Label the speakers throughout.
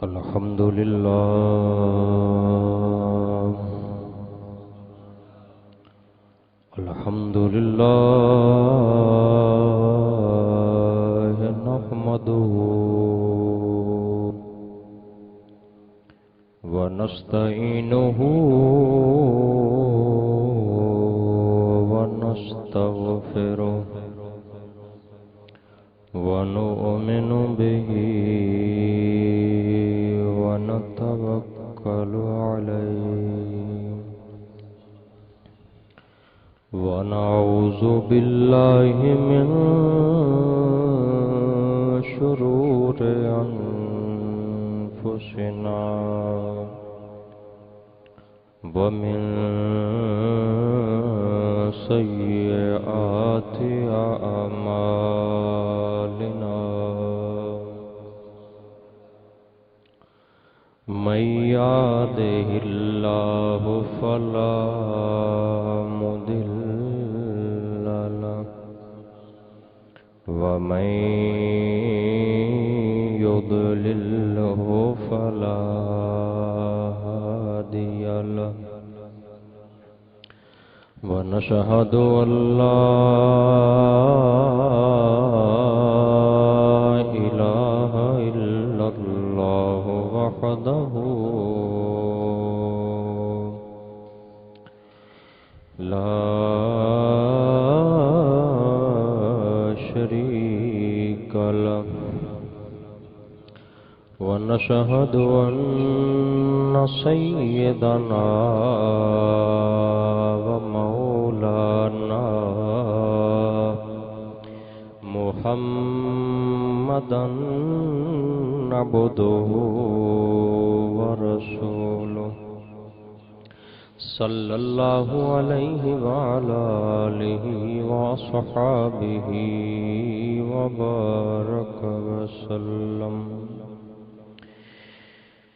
Speaker 1: الحمد لله الحمد لله نحمده ونستعينه ونستغفره ونؤمن به ونتوكل عليه ونعوذ بالله من شرور أنفسنا ومن سيئات أعمالنا من يهده الله فلا مضل له ومن يضلله فلا هادي له ونشهد أن لا إله إلا الله وحده لا شريك له ونشهد أن سيدنا ومولانا محمدا عبده ورسوله صلى الله عليه وعلى آله وصحابه وبارك وسلم.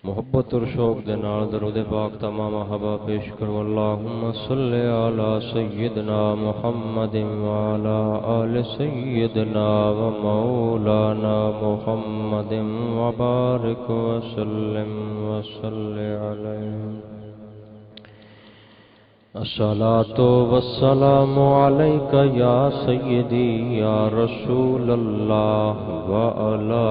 Speaker 1: محبت اور شوق دے نال درود پاک تمام احباب پیش کرو. اللہم صلی علی سیدنا محمد وعلی آل سیدنا و مولانا محمد وبارک وسلم وصلی علیہ. الصلاة والسلام عليك يا سيدي يا رسول الله وعلى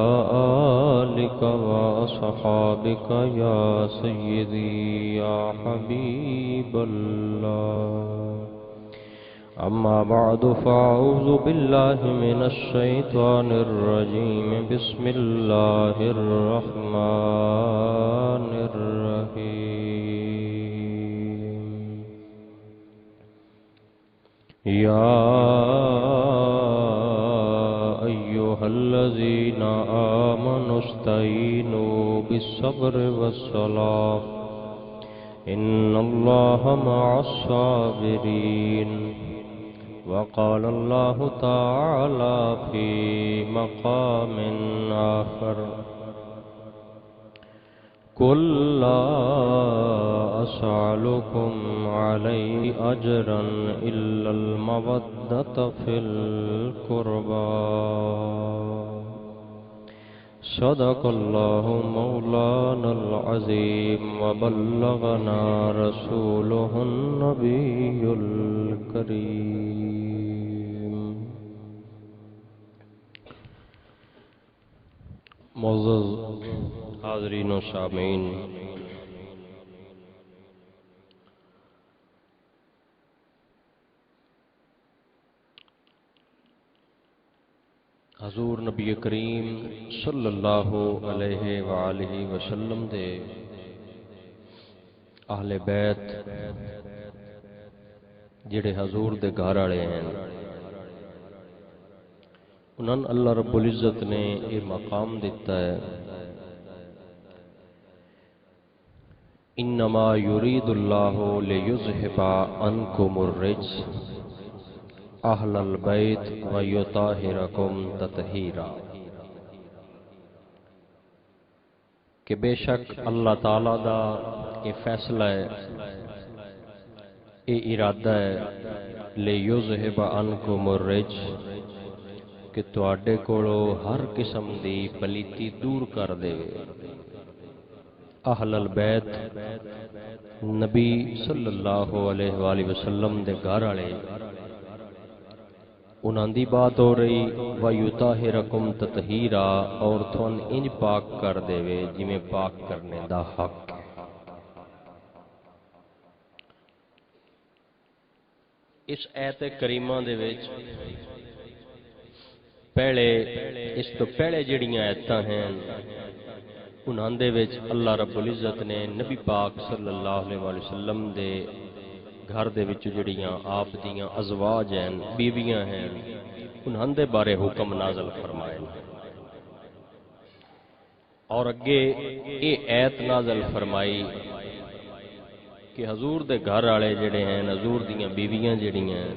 Speaker 1: آلك وأصحابك يا سيدي يا حبيب الله. أما بعد فأعوذ بالله من الشيطان الرجيم. بسم الله الرحمن الرحيم. يا أيها الذين آمنوا استعينوا بالصبر والصلاة إن الله مع الصابرين. وقال الله تعالى في مقام آخر قل لا أسألكم عليه أجرا إلا المودة في القربى. صدق الله مولانا العظيم وبلغنا رسوله النبي الكريم. معزز حاضرین و سامعین، حضور نبی کریم صلی اللہ علیہ وآلہ وسلم دے اہل بیت جڑے حضور دے گھر والے ہیں، انہاں اللہ رب العزت نے یہ مقام دیتا ہے. انما یرید اللہ لیذہب عنکم الرجس اہل البیت ویطہرکم تطہیرا. کہ بے شک اللہ تعالی دا یہ فیصلہ ہے، یہ ارادہ ہے لیذہب عنکم الرجس کہ تواڈے کولو ہر قسم دی پلیتی دور کر دے. اہل البیت نبی صلی اللہ علیہ وآلہ وسلم دے گھر والے انہاں دی بات ہو رہی وَيُطَهِّرَكُمْ تَطْهِيرًا اور تھون انج پاک کر دے وے جویں پاک کرنے دا حق ہے۔ اس آیت کریمہ دے وچ پہلے اس تو پہلے جڑیاں آیتاں ہیں انہاں دے وچ اللہ رب العزت نے نبی پاک صلی اللہ علیہ وسلم دے گھر دے وچ جڑیاں آپ دیاں ازواج ہیں بیویاں ہیں انہاں دے بارے حکم نازل فرمائے اور اگے اے ایت نازل فرمائی کہ حضور دے گھر والے جڑے ہیں حضور دیاں بیویاں جڑیاں ہیں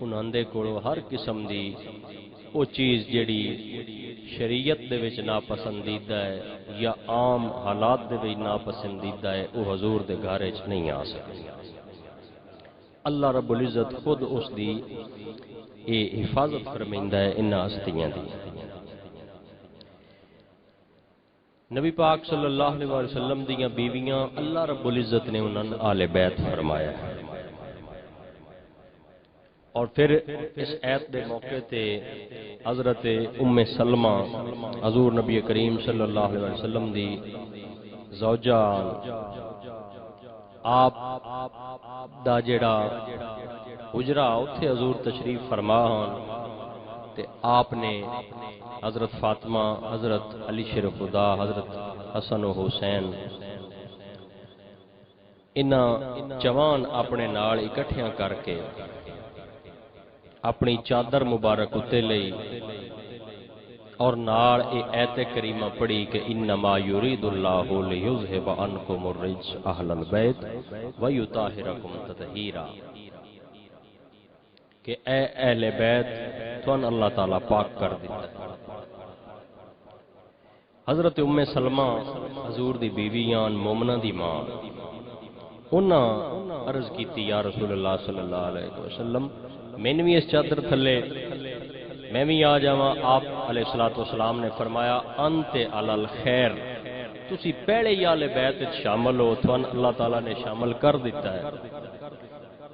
Speaker 1: انہاں دے کولوں ہر قسم دی او چیز جڑی شریعت دے وچ ناپسندیدہ ہے یا عام حالات دے وچ ناپسندیدہ ہے وہ حضور دے گھر وچ نہیں آ سکتی۔ اللہ رب العزت خود اس دی اے حفاظت فرمائندا ہے انہاں ہستیاں دی۔ نبی پاک صلی اللہ علیہ وسلم دیاں بیویاں اللہ رب العزت نے انہاں آل بیت فرمایا ہے اور پھر اس آیت دے موقع تے حضرت ام سلمہ حضور نبی کریم صلی اللہ علیہ وسلم دی زوجہ آپ دا جڑا حجرہ اتھے حضور تشریف فرما ہن تے آپ نے حضرت فاطمہ حضرت علی شیر خدا حضرت حسن و حسین انہاں جوان اپنے نال اکٹھیاں کر کے اپنی چادر مبارک اتے لئی اور نال اے ایت کریمہ پڑھی کہ انما یرید اللہ لیذھب عنکم الرجس اہل البیت ویطہرکم تطہیرا کہ اے اہل بیت تھون اللہ تعالیٰ پاک کر دیتا ہے۔ حضرت ام سلمہ حضور دی بیویاں مومنہ دی ماں انہاں عرض کیتی یا رسول اللہ صلی اللہ علیہ وسلم میں نے بھی اس چادر تھلے میں بھی آ جاواں آپ علیہ الصلوۃ والسلام نے فرمایا انت علی الخیر تسی پہلے ہی آل بیت شامل ہو تھن اللہ تعالیٰ نے شامل کر دیتا ہے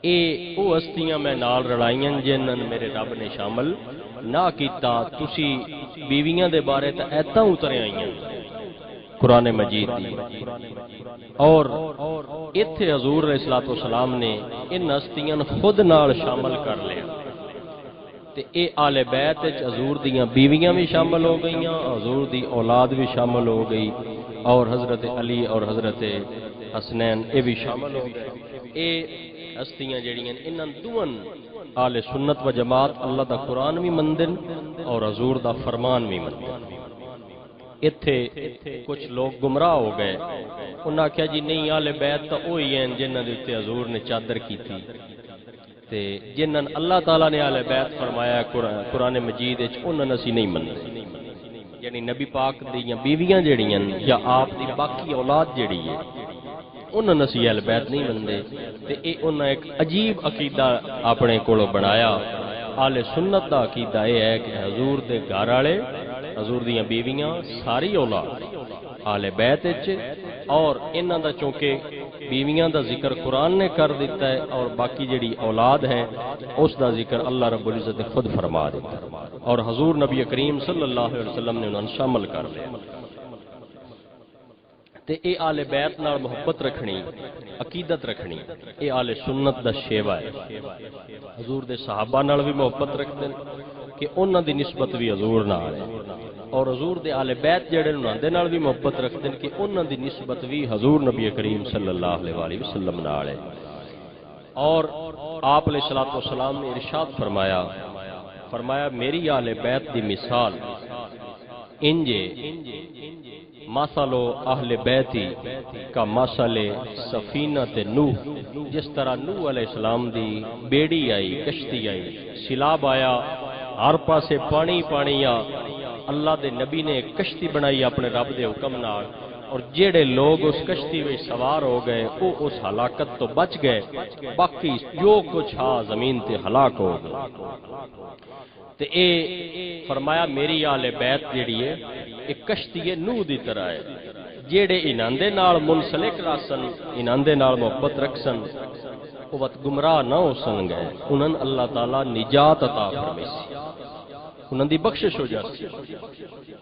Speaker 1: اے او ہستیاں میں نال رلائیاں جنہاں میرے رب نے شامل نہ کیتا تسی بیویاں دے بارے تے ایتاں اترے آئیاں قرآن مجید دی اور ایتھے حضور علیہ الصلوۃ والسلام نے ان ہستیاں خود نال شامل کر لیا تے اے آل بیت وچ حضور دیاں بیویاں بھی شامل ہو گئیاں حضور دی اولاد بھی شامل ہو گئی اور حضرت علی اور حضرت حسنین اے بھی شامل ہو گئے اے ہستیاں جڑیاں انہاں دوواں آل سنت و جماعت اللہ دا قرآن بھی مندن اور حضور دا فرمان بھی مندن۔ اتھے کچھ لوگ گمراہ ہو گئے انہاں کہا جی نہیں آل بیت تا اوہی ہیں جنہاں دے تے حضور نے چادر کی تھی تے جنہاں اللہ تعالیٰ نے آل بیت فرمایا قرآن مجید وچ انہاں اسی نہیں مندے یعنی نبی پاک دیاں بیویاں جڑیاں یا آپ دی باقی اولاد جڑی ہے انہاں نسی اہل بیت نہیں مندے تے اے انہاں ایک عجیب عقیدہ اپنے کولوں بنایا۔ آل سنت دا عقیدہ اے ہے کہ حضور دے گھر والے حضور دیاں بیویاں ساری اولاد آل بیت وچ اور انہاں دا چونکہ بیویاں دا ذکر قرآن نے کر دیتا ہے اور باقی جڑی اولاد ہے اس دا ذکر اللہ رب العزت نے خود فرما دیتا ہے اور حضور نبی کریم صلی اللہ علیہ وسلم نے انہاں شامل کر لیا تے اے آل بیت نال محبت رکھنی عقیدت رکھنی اے آل سنت دا شیوا ہے۔ حضور دے صحابہ نال بھی محبت رکھتے ہیں کہ انہاں دی نسبت بھی حضور نال ہے اور حضور دے آل بیت جڑے انہاں دے نال بھی محبت رکھتے ہیں کہ انہاں دی نسبت بھی حضور نبی کریم صلی اللہ علیہ وآلہ وسلم نال ہے۔ اور آپ علیہ الصلوۃ والسلام نے ارشاد فرمایا میری آل بیت دی مثال انجے مثل اہل بیتی کا مثل سفینۃ نوح جس طرح نوح علیہ السلام دی بیڑی آئی کشتی آئی سیلاب آیا ہر پاسے پانی پانی آ اللہ دے نبی نے کشتی بنائی اپنے رب دے حکم نال اور جڑے لوگ اس کشتی میں سوار ہو گئے وہ اس ہلاکت تو بچ گئے باقی جو کچھ ہا زمین تے ہلاک ہو گئے تے اے فرمایا میری آل بیت جڑی ہے ایک کشتی ہے نوح دی طرح ہے
Speaker 2: جیڑے انہاں دے نال منسلک راسن انہاں دے نال محبت رکھسن وہ وقت گمراہ نہ ہو سن گئے انہاں اللہ تعالیٰ نجات عطا فرمیسی انہاں دی بخشش ہو جاتی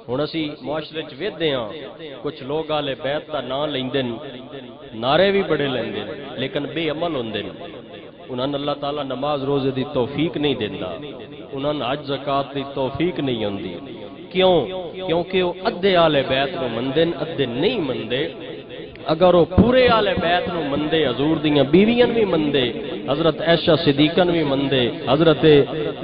Speaker 2: ہن اسی معاشرے چ ویکھدے ہاں کچھ لوگ آلے بیت دا نام لیندے نعرے بھی بڑے لیندے لیکن بے عمل ہوندے انہاں اللہ تعالیٰ نماز روزے دی توفیق نہیں دیندا انہاں حج زکات دی توفیق نہیں ہوندی کیوں کیونکہ وہ ادھے آلے بیت نو مندے ادھے نہیں مندے اگر وہ پورے آلے بیت نو مندے حضور دیاں بیویاں بھی مندے حضرت عائشہ صدیقہ بھی مندے حضرت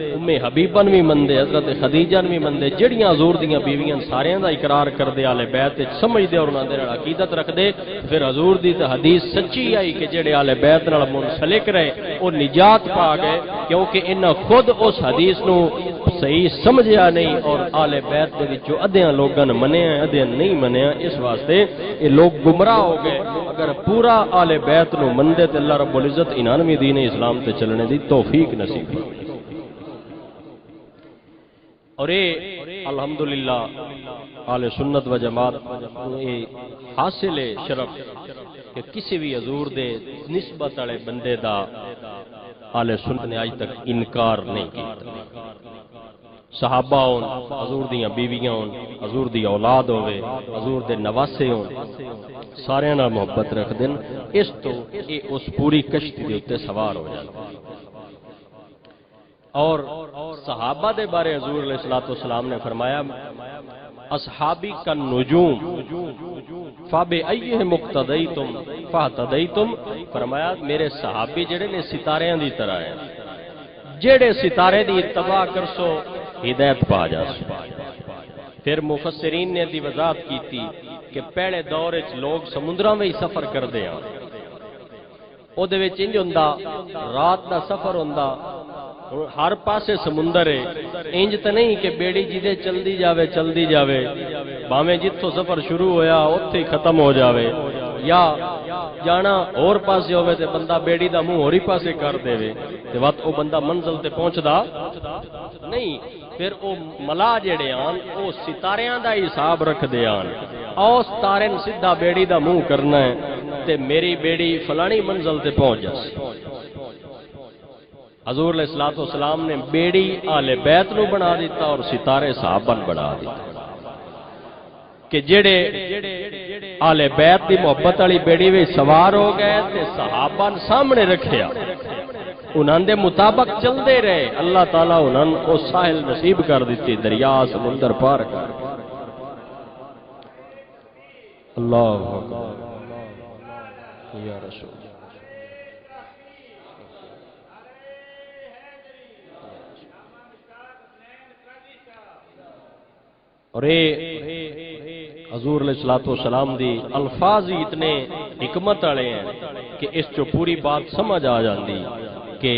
Speaker 2: ام حبیبہ بھی مندے حضرت خدیجہ بھی مندے جڑیاں حضور دیاں بیویاں ساریاں دا اقرار کردے آلے بیت وچ سمجھدے اور انہاں دے نال عقیدت رکھدے پھر حضور دی تے حدیث سچی آئی کہ جڑے آلے بیت نال منسلک رہے وہ نجات پا گئے کیونکہ انہاں خود اس حدیث نو صحیح سمجھیا نہیں اور آلے بیت دے وچوں ادھیاں لوگاں نے منیا ادھیاں نہیں منیا اس واسطے یہ لوگ گمراہ ہو گئے اگر پورا آلے بیت نو مندے تے اللہ رب العزت انہانویں دین اسلام تے چلنے دی توفیق نصیب اور اے الحمدللہ آل سنت و جماعت اے حاصل شرف کہ کسی بھی حضور دے نسبت والے بندے دا آل سنت نے آج تک انکار نہیں کیتا صحابہ ہون حضور دیاں بیویاں ہون حضور دی اولاد ہوئے حضور دے نواسے ہون سارے نال محبت رکھ دین اس تو اے اس پوری کشتی دے اتے سوار ہو جاتا اور صحابہ دے بارے حضور علیہ الصلوۃ نے فرمایا اصحابی کا نجوم فَبِأَيِّهِمْ اقْتَدَيْتُمْ فَاهْتَدَيْتُمْ فرمایا میرے صحابی جڑے نے ستاریاں دی طرح ہیں جڑے ستارے دی اتباع کرسو ہدایت پا جاسو پھر مفسرین نے دی وضاحت کی تھی کہ پہلے دور وچ لوگ سمندراں میں سفر کردے ہیں او دے وچ انج ہوندا رات دا سفر ہوندا ہر پاسے سمندر ہے انج تے نہیں کہ بیڑی جدے چلدی جاوے باویں جتھوں سفر شروع ہویا اوتھے ہی ختم ہو جاوے یا جانا اور پاسے ہوئے تے بندہ بیڑی دا منہ ہوری پاسے کر دے تے وقت او بندہ منزل تے پہنچدا نہیں پھر او ملا جڑے آن او ستاریاں دا حساب رکھ دے آن او ستارے نوں سیدھا بیڑی دا منہ کرنا ہے تے میری بیڑی فلانی منزل تے پہنچ جاسی حضور علیہ الصلوۃ نے بیڑی آل بیت نو بنا دیتا اور ستارے صحابہ نو بنا دیتا کہ جڑے آل بیت دی محبت والی بیڑی وچ سوار ہو گئے تے صحابہ نے سامنے رکھیا انہاں دے مطابق چلدے رہے اللہ تعالیٰ انہاں کو ساحل نصیب کر دیتی دریا سمندر پار کر اللہ اکبر یا رسول اور اے حضور علیہ الصلوۃ دی الفاظ ہی اتنے حکمت والے ہیں کہ اس چو پوری بات سمجھ آ جاندی کہ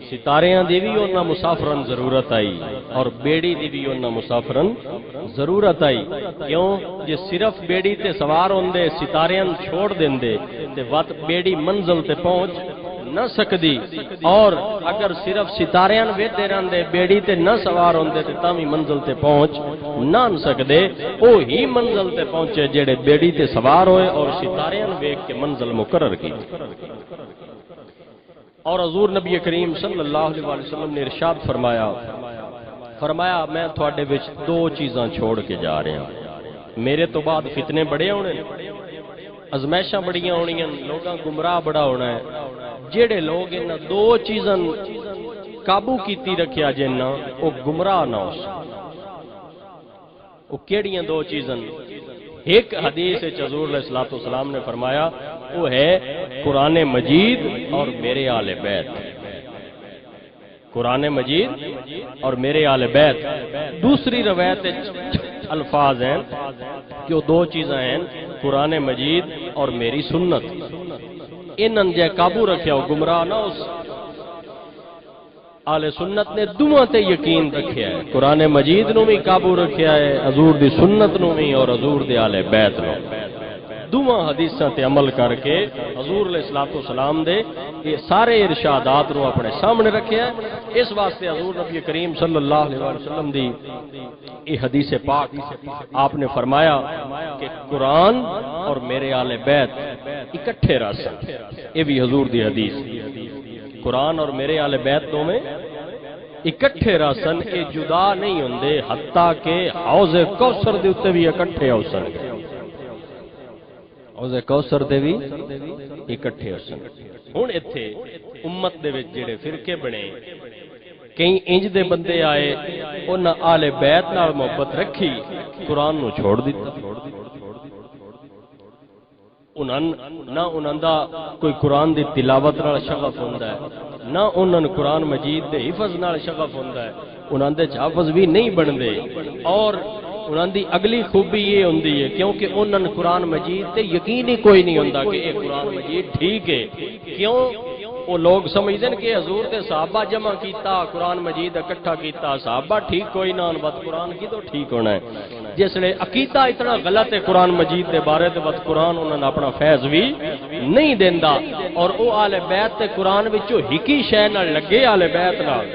Speaker 2: ستاریاں دی بھی انہاں مسافرن ضرورت آئی اور بیڑی دی بھی انہاں مسافرن ضرورت آئی کیوں جے صرف بیڑی تے سوار ہوندے ستاریاں چھوڑ دیندے تے وقت بیڑی منزل تے پہنچ نہ سکدی اور اگر صرف ستاریاں ویدے رہندے بیڑی تے نہ سوار ہوندے تے تاں وی منزل تے پہنچ نہ سکدے او ہی منزل تے پہنچے جڑے بیڑی تے سوار ہوئے اور ستاریاں ویکھ کے منزل مقرر کی اور حضور نبی کریم صلی اللہ علیہ وسلم نے ارشاد فرمایا میں تھوڑے وچ دو چیزاں چھوڑ کے جا رہا ہوں میرے تو بعد فتنے بڑے ہونے ازمائشاں بڑیاں ہونیاں لوگاں گمراہ بڑا ہونا ہے جڑے لوگ ان دو چیزاں قابو کیتی رکھیا جنہ او گمراہ نہ ہو او کیڑیاں دو چیزاں ایک حدیث حضور علیہ الصلوۃ نے فرمایا وہ ہے قرآن مجید اور میرے آل بیت قرآن مجید اور میرے آل بیت دوسری روایت الفاظ ہیں کہ وہ دو چیزیں ہیں قرآن مجید اور میری سنت انہاں جے قابو رکھیا وہ گمراہ نہ ہو آل سنت نے دوواں تے یقین رکھیا ہے قرآن مجید نو بھی قابو رکھیا ہے حضور دی سنت نو بھی اور حضور دے آل بیت نو دوواں حدیثاں تے عمل کر کے حضور علیہ الصلوۃ والسلام دے یہ سارے ارشادات نو اپنے سامنے رکھیا ہے۔ اس واسطے حضور نبی کریم صلی اللہ علیہ وسلم دی یہ حدیث پاک آپ نے فرمایا کہ قرآن اور میرے آل بیت اکٹھے رسن، یہ بھی حضور دی حدیث، قرآن اور میرے آل بیت دو میں اکٹھے رسن، یہ جدا نہیں ہوندے حتیٰ کہ حوض کوثر دے اوتے بھی اکٹھے ہوسن گے، حوض کوثر دے بھی اکٹھے ہوسن۔ ہن ایتھے امت دے وچ جڑے فرقے بنے، کئی انج دے بندے آئے انہاں آل بیت نال محبت رکھی، قرآن نو چھوڑ دتا، نہ انہاں دا کوئی قرآن دی تلاوت نال شغف ہوندا ہے، نہ انہاں قرآن مجید دے حفظ نال شغف ہوندا ہے، انہاں دے حافظ بھی نہیں بندے، اور انہاں دی اگلی خوبی یہ ہوندی ہے کیونکہ انہاں قرآن مجید تے یقین ہی کوئی نہیں ہوندا کہ یہ قرآن مجید ٹھیک ہے۔ کیوں؟ وہ لوگ سمجھتے ہیں کہ حضور دے صحابہ جمع کیتا، قرآن مجید اکٹھا کیتا، صحابہ ٹھیک کوئی نہ، بس قرآن کی تو ٹھیک ہونا ہے۔ جس لئے عقیدہ اتنا غلط ہے قرآن مجید دے بارے تے بس قرآن انہوں نے اپنا فیض بھی نہیں دیندا، اور او آل بیت تے قرآن وچوں ہکی شے نال لگے آل بیت نال،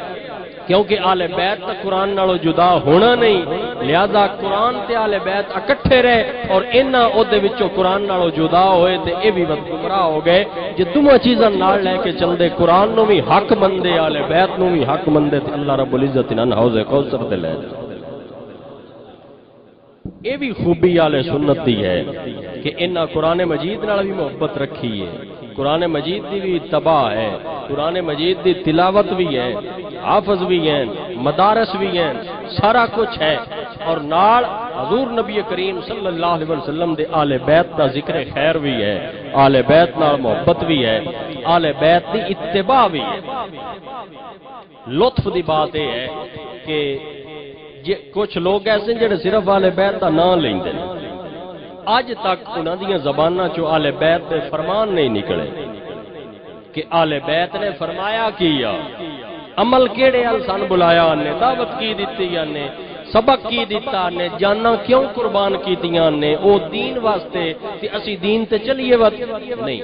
Speaker 2: کیونکہ آل بیت تے قرآن نالوں جدا ہونا نہیں، لہذا قرآن تے آل بیت اکٹھے رہے، اور انہاں او دے وچوں قرآن نالوں جدا ہوئے تے اے بھی بد گمراہ ہو گئے۔ جے دوواں چیزاں نال لے کے چلدے، قرآن نو بھی حق مندے، آل بیت نو بھی حق مندے، تے اللہ رب العزت انہاں حوض کوثر تے لے جائے۔ یہ بھی خوبی آل سنت دی ہے کہ انہاں قرآن مجید نال بھی محبت رکھی ہے، قرآن مجید دی بھی اتباع ہے، قرآن مجید دی تلاوت بھی ہے، حافظ بھی ہیں، مدارس بھی ہیں، سارا کچھ ہے، اور نال حضور نبی کریم صلی اللہ علیہ وسلم دے آل بیت دا ذکر خیر بھی ہے، آل بیت نال محبت بھی ہے، آل بیت دی اتباع بھی ہے۔ لطف دی بات یہ ہے کہ کچھ لوگ ایسے جڑے صرف آل بیت دا نام لیندے ہیں، اج تک انہاں دیاں زباناں چوں آل بیت دے فرمان نہیں نکلے کہ آل بیت نے فرمایا کیا، عمل کیڑے ال سن بلایا نے، دعوت کی دتی نے، سبق کی دیتا نے، جانا کیوں قربان کیتیاں نے، او دین واسطے تے اسی دین تے چلیے وقت نہیں،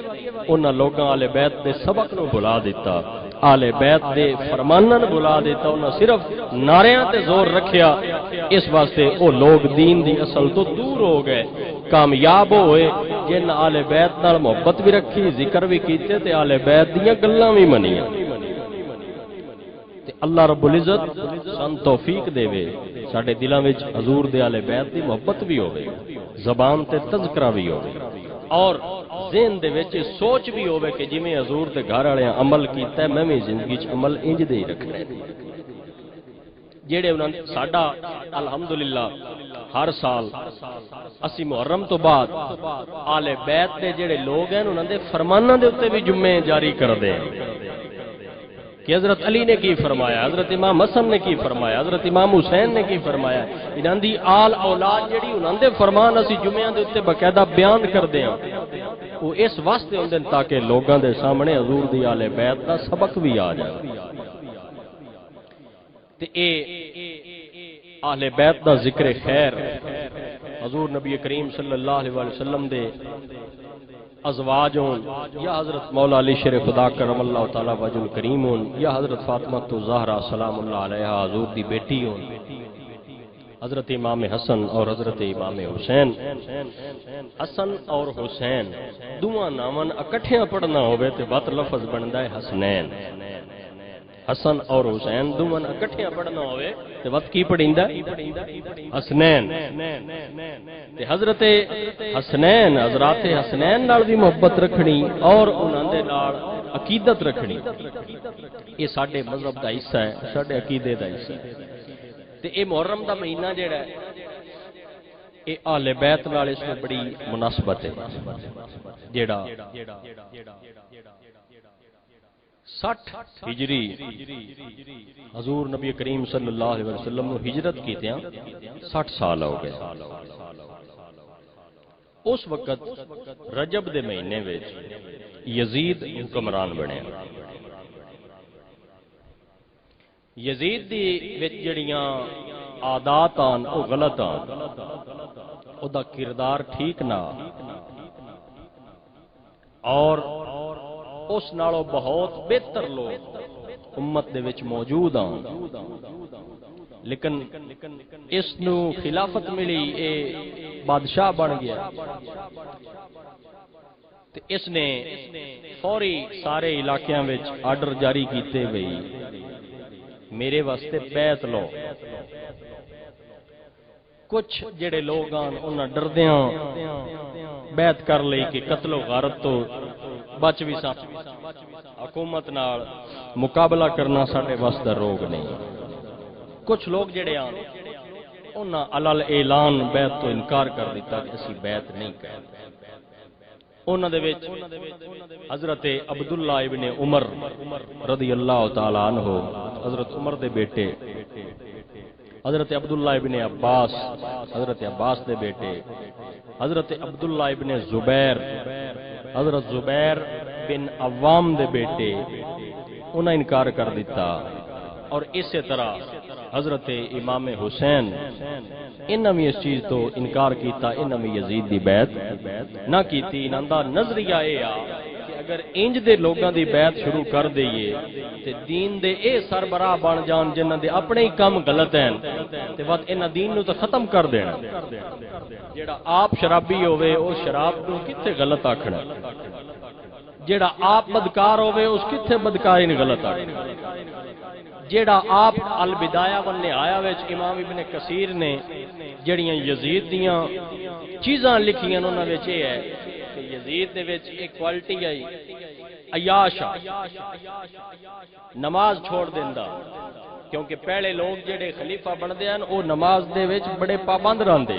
Speaker 2: انہاں لوگاں آل بیت دے سبق نو بلا دیتا، آل بیت دے فرماناں نو بلا دیتا، انہاں صرف نعریاں تے زور رکھیا، اس واسطے او لوگ دین دی اصل تو دور ہو گئے، کامیاب ہوئے جن آل بیت نال محبت بھی رکھی، ذکر بھی کیتے تے آل بیت دیاں گلاں بھی منیاں۔ اللہ رب العزت سن توفیق دے وے ساڈے دلاں وچ حضور دے آل بیت دی محبت بھی ہوے، زبان تے تذکرہ بھی ہوے، اور ذہن دے وچ سوچ بھی ہوے کہ جویں حضور دے گھر والے عمل کیتا ہے میں بھی زندگی وچ عمل انج دے ہی رکھنا ہے۔ جڑے انہاں ساڈا الحمدللہ ہر سال اسی محرم تو بعد آل بیت دے جڑے لوگ ہیں انہاں دے فرماناں دے اوتے بھی جمعے جاری کردے ہیں کہ حضرت علی نے کی فرمایا، حضرت امام حسن نے کی فرمایا، حضرت امام حسین نے کی فرمایا، انہاں دی آل اولاد جڑی انہاں دے فرمان اسی جمعیاں دے اوتے باقاعدہ بیان کردے ہاں، وہ اس واسطے ہوندے تاکہ لوگاں دے سامنے حضور دی آل بیت دا سبق بھی آ جائے۔ تے اے اہل بیت دا ذکر خیر حضور نبی کریم صلی اللہ علیہ وسلم دے ازواج ہون، یا حضرت مولا علی شیر خدا کرم اللہ تعالی وجہ الکریم ہون، یا حضرت فاطمہ الزہرا سلام اللہ علیہا حضور دی بیٹی ہون، حضرت امام حسن اور حضرت امام حسین۔ حسن اور حسین دوواں ناواں اکٹھیاں پڑھنا ہوئے تے بات لفظ بندا ہے حسنین، حسن اور حسین دوواں اکٹھیاں پڑھنا ہوئے تے وقت کی پڑھیندا حسنین۔ تے حضرت حسنین حضرات حسنین نال بھی محبت رکھنی اور انہاں دے نال عقیدت رکھنی، یہ ساڈے مذہب دا حصہ ہے، ساڈے عقیدے دا حصہ ہے۔ تے اے محرم دا مہینہ جڑا ہے اے اہل بیت نال اس میں بڑی مناسبت ہے، جڑا 60 ہجری حضور نبی کریم صلی اللہ علیہ وسلم نے ہجرت کیتیاں 60 سال ہو گئے۔ اس وقت رجب دے مہینے وچ یزید حکمران بنے، یزید دی وچ جڑیاں عادات آن او غلط آن، او دا کردار ٹھیک نہ، اور اس نالوں بہت بہتر لوگ امت دے وچ موجود ہیں، لیکن اس نو خلافت ملی، اے بادشاہ بن گیا، تے اس نے فوری سارے علاقیاں وچ آرڈر جاری کیتے بھئی میرے واسطے بیعت لو۔ کچھ جڑے لوگ انہاں ڈردیاں بیعت کر لئی کہ قتل و غارت تو بچ بھی سا، حکومت نال مقابلہ کرنا ساڈے واسطے روگ نہیں۔ کچھ لوگ جڑے انہاں علل اعلان بیعت تو انکار کر دیتا کہ اسی بیعت نہیں کریں۔ انہاں دے وچ حضرت عبداللہ ابن عمر رضی اللہ تعالی عنہ، حضرت عمر دے بیٹے، حضرت عبداللہ ابن عباس، حضرت عباس دے بیٹے، حضرت عبداللہ ابن زبیر، حضرت زبیر بن عوام دے بیٹے، انہاں انکار کر دیتا۔ اور اسی طرح حضرت امام حسین انہاں بھی اس چیز تو انکار کیتا، انہاں بھی یزید دی بیعت نہ کیتی۔ انہاں دا نظریہ اے آ کہ اگر انج دے لوگاں دی بیعت شروع کر دئیے تے دین دے اے سربراہ بن جان جنہاں دے اپنے ہی کام غلط ہیں تے وقت انہاں دین نو تے ختم کر دینا۔ جیڑا آپ شرابی ہوئے او شراب نو کتھے غلط آکھنا، جیڑا آپ بدکار ہوئے اس کتھے بدکاری نے غلط آکھنا، جیڑا آپ البدایہ والنہایہ وچ امام ابن کثیر نے جڑیاں یزید دیاں چیزاں لکھیاں انہاں وچ اے ہے کہ یزید دے وچ ایک کوالٹی آئی عیاش، نماز چھوڑ دیندا، کیونکہ پہلے لوگ جڑے خلیفہ بندے ہیں او نماز دے وچ بڑے پابند رہندے،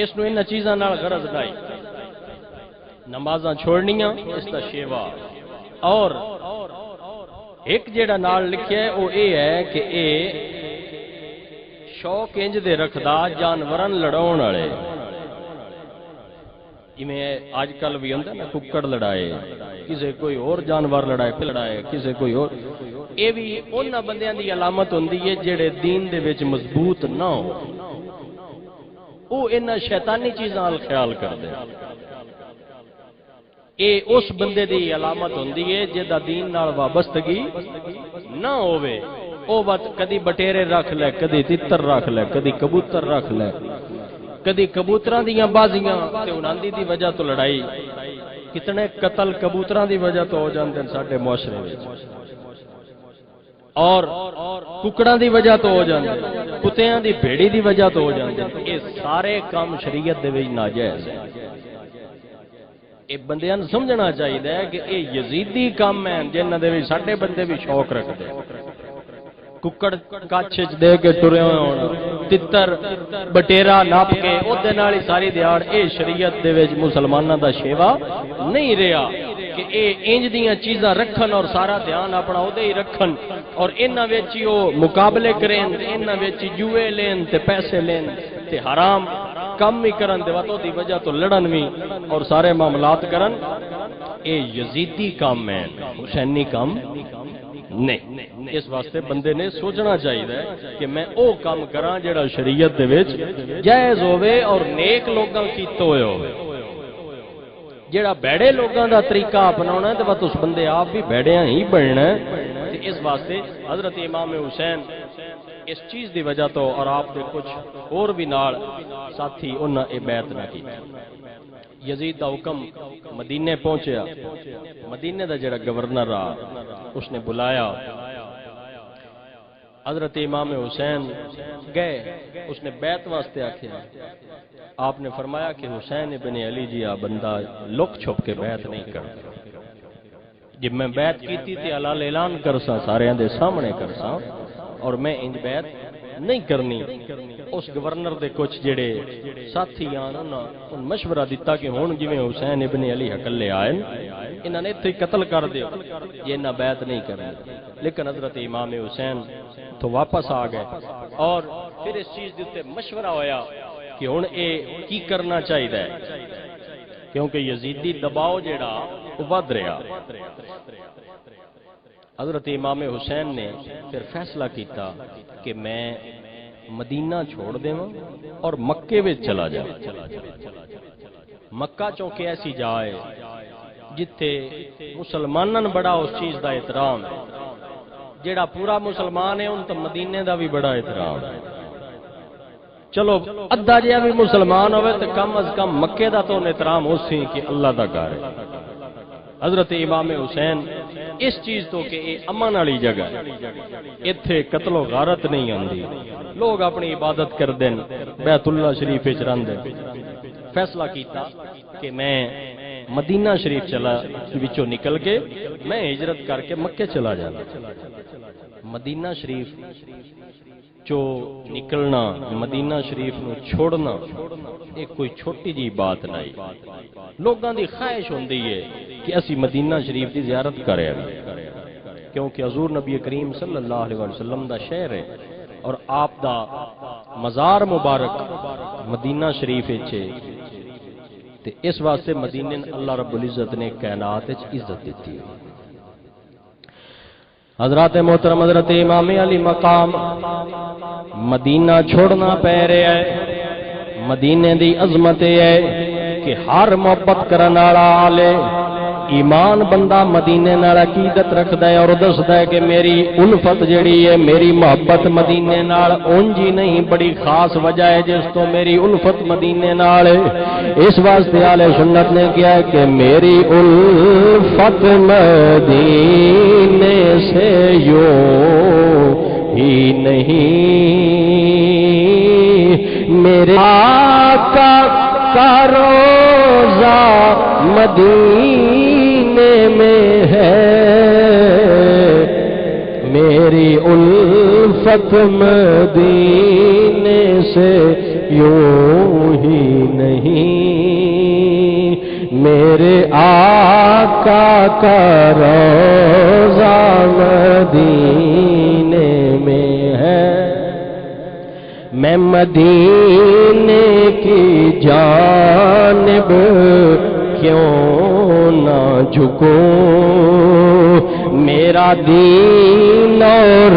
Speaker 2: اس نو انہاں چیزاں نال غرض نہیں، نمازاں چھوڑنیاں اس دا شیوا۔ اور ایک جیڑا نال لکھیا ہے وہ اے ہے کہ اے شوق انج دے رکھدا جانورن لڑاؤن والے، ایویں آج کل بھی ہوندا نا ککڑ لڑائے، کسے کوئی اور جانور لڑائے، لڑائے کسے کوئی اور، اے بھی انہاں بندیاں دی علامت ہوندی ہے جڑے دین دے وچ مضبوط نہ ہو، او انہاں شیطانی چیزاں نال خیال کردے، اے اس بندے دی علامت ہوندی ہے جدا دین نال وابستگی نہ ہووے۔ او وقت کدی بٹیرے رکھ لے، کدی تتر رکھ لے، کدی کبوتر رکھ لے، کدی کبوتراں دیاں بازیاں تے انہاں دی وجہ تو لڑائی، کتنے قتل کبوتراں دی وجہ تو ہو جاندے ساڈے معاشرے وچ، اور ککڑاں دی وجہ تو ہو جاندے، کتیاں دی بھیڑی دی وجہ تو ہو جاندے۔ اے سارے کام شریعت دے وچ ناجائز ہیں۔ اے بندیاں نوں سمجھنا چاہیے کہ اے یزیدی کام ہیں جنہاں دے وچ ساڈے بندے بھی شوق رکھدے، ککڑ کچھ دے کے ٹرے ہونا، تتر بٹیرا ناپ کے اودے نال ہی ساری دیہڑ، اے شریعت دے وچ مسلماناں دا شیوا نہیں رہیا کہ اے انج دیاں چیزاں رکھن اور سارا دھیان اپنا اودے ہی رکھن، اور انہاں وچ ہی او مقابلے کریں، انہاں وچ جوئے لین تے پیسے لین تے حرام کم ہی کرن دے وقت دی وجہ تو لڑن بھی اور سارے معاملات کرن۔ اے یزیدی کام ہے، حسینی کام نہیں۔ اس واسطے بندے نے سوچنا چاہیے کہ میں او کام کراں جڑا شریعت دے وچ جائز ہوے اور نیک لوگاں کیتے ہوئے ہوے۔ جڑا بیڑے لوگاں دا طریقہ اپناونا ہے تے بس اس بندے آپ بھی بیڑیاں ہی بننا ہے۔ تے اس واسطے حضرت امام حسین اس چیز دی وجہ تو اور آپ دے کچھ اور بھی نال ساتھی انہاں اے بیعت نہ کی۔ یزید دا حکم مدینے پہنچیا، مدینے دا جڑا گورنر رہا اس نے بلایا حضرت امام حسین گئے، اس نے بیعت واسطے آکھیا، آپ نے فرمایا کہ حسین ابن علی جی آ بندہ لک چھپ کے بیعت نہیں کرتا، جب میں بیعت کیتی تے حلال اعلان کرسا سارے دے سامنے کرسا اور میں انج بیعت نہیں کرنی۔ اس گورنر دے کچھ جڑے ساتھی آن انہاں مشورہ دیتا کہ ہن جویں حسین ابن علی حقلے آئے انہاں نے ایتھے قتل کر دیو یہ نہ بیعت نہیں کرنی، لیکن حضرت امام حسین تو واپس آ گئے اور پھر اس چیز دے تے مشورہ ہویا کہ ہن اے کی کرنا چاہیے، کیونکہ یزیدی دباؤ جڑا وہ ود رہا۔ حضرت امام حسین نے پھر فیصلہ کیتا کہ میں مدینہ چھوڑ دے اور مکے میں چلا جاؤں۔ مکہ چونکہ ایسی جائے جتھے مسلماناں بڑا اس چیز دا احترام ہے، جیڑا پورا مسلمان ہے ان تو مدینے دا بھی بڑا احترام ہے۔ چلو ادھا جہا بھی مسلمان ہوئے تو کم از کم مکے دا تو احترام ہو سی کہ اللہ دا گھر ہے۔ حضرت امام حسین اس چیز تو کہ یہ امن والی جگہ ہے، اتھے قتل و غارت نہیں آندی، لوگ اپنی عبادت کر دیں، بیت اللہ شریف وچ رہندے۔ فیصلہ کیتا کہ میں مدینہ شریف چلا وچوں نکل کے میں ہجرت کر کے مکے چلا جانا۔ مدینہ شریف جو نکلنا، مدینہ شریف نو چھوڑنا ایک کوئی چھوٹی جی بات نہیں، لوگاں دی خواہش ہوندی ہے کہ اسی مدینہ شریف دی زیارت کریں، کیونکہ حضور نبی کریم صلی اللہ علیہ وسلم دا شہر ہے اور آپ دا مزار مبارک مدینہ شریف ہے، تے اس واسطے مدینے اللہ رب العزت نے کائنات وچ عزت دیتی ہے۔ حضرات محترم حضرت امام علی مقام مدینہ چھوڑنا پہ رہا ہے، مدینے دی عظمت ہے کہ ہر محبت کرنے والا آلے ایمان بندہ مدینے نال عقیدت رکھدا ہے اور دسدا ہے کہ میری الفت جڑی ہے، میری محبت مدینے نال اونجی نہیں، بڑی خاص وجہ ہے جس تو میری الفت مدینے نال ہے۔ اس واسطے اہل سنت نے کیا ہے کہ میری الفت مدینے سے یوں ہی نہیں، میرے آقا کا روزہ مدینے میں ہے، میری الفت مدینے سے یوں ہی نہیں، میرے آقا کا روزہ مدینے میں ہے، میں مدینے کی جانب کیوں نہ جھکوں، میرا دین اور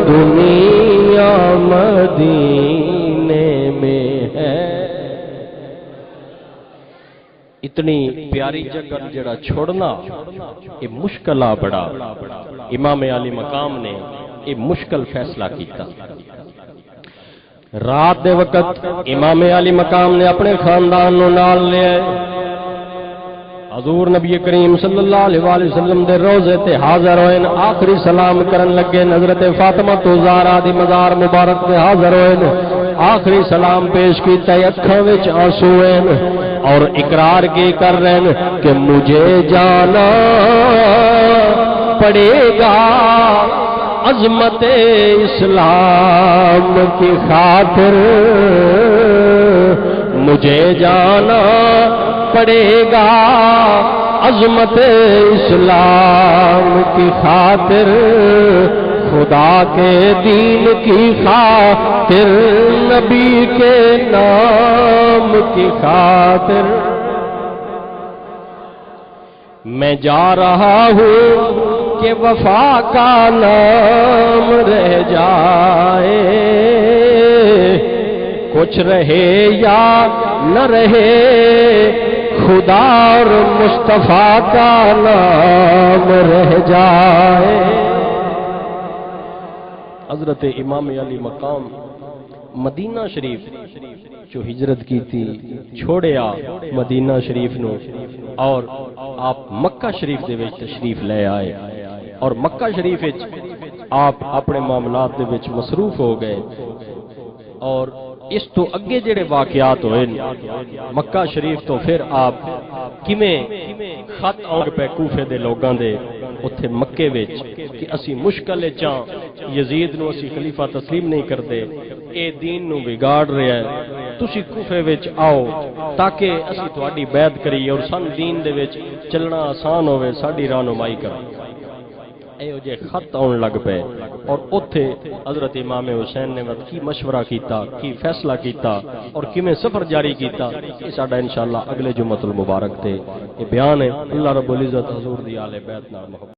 Speaker 2: دنیا مدینے میں ہے۔ اتنی پیاری جگہ جڑا چھوڑنا یہ مشکل آ بڑا، امام علی مقام نے یہ مشکل فیصلہ کیتا۔ رات دے وقت امام علی مقام نے اپنے خاندان نو نال لیا، حضور نبی کریم صلی اللہ علیہ وآلہ وسلم دے روزے تے حاضر ہوئے، آخری سلام کرن لگے، حضرت فاطمہ تو زہرا دی مزار مبارک تے حاضر ہوئے، آخری سلام پیش کیتا، اکھاں وچ آنسو ہیں اور اقرار کی کر رہے ہیں کہ مجھے جانا پڑے گا عظمت اسلام کی خاطر، مجھے جانا پڑے گا عظمت اسلام کی خاطر، خدا کے دین کی خاطر، نبی کے نام کی خاطر، میں جا رہا ہوں کہ وفا کا نام رہ جائے، کچھ رہے یا نہ رہے، خدا اور مصطفیٰ کا نام رہ جائے۔ حضرت امام علی مقام مدینہ شریف جو ہجرت کی تھی چھوڑیا مدینہ شریف نو، اور آپ مکہ شریف دے وچ تشریف لے آئے، اور مکہ شریف وچ آپ اپنے معاملات دے وچ مصروف ہو گئے، اور اس تو اگے جڑے واقعات ہوئے مکہ شریف تو پھر آپ کیویں خط اور پہ کوفے دے لوگاں دے اتھے مکے وچ کہ اسی مشکل چاں یزید نو اسی خلیفہ تسلیم نہیں کردے، اے دین نو بگاڑ رہا ہے، تسی کوفے وچ آؤ تاکہ اسی تہاڈی بیعت کریے اور سن دین دے وچ چلنا آسان ہوئے، ساڈی رہنمائی کرو۔ اے جے خط آن لگ پے، اور اتھے حضرت امام حسین نے کی مشورہ کیتا، کی فیصلہ کیتا اور کیویں سفر جاری کیتا، یہ ساڈا انشاءاللہ اگلے جمعۃ المبارک تے یہ بیان ہے۔ اللہ رب العزت حضور دی آل بیت نال محبت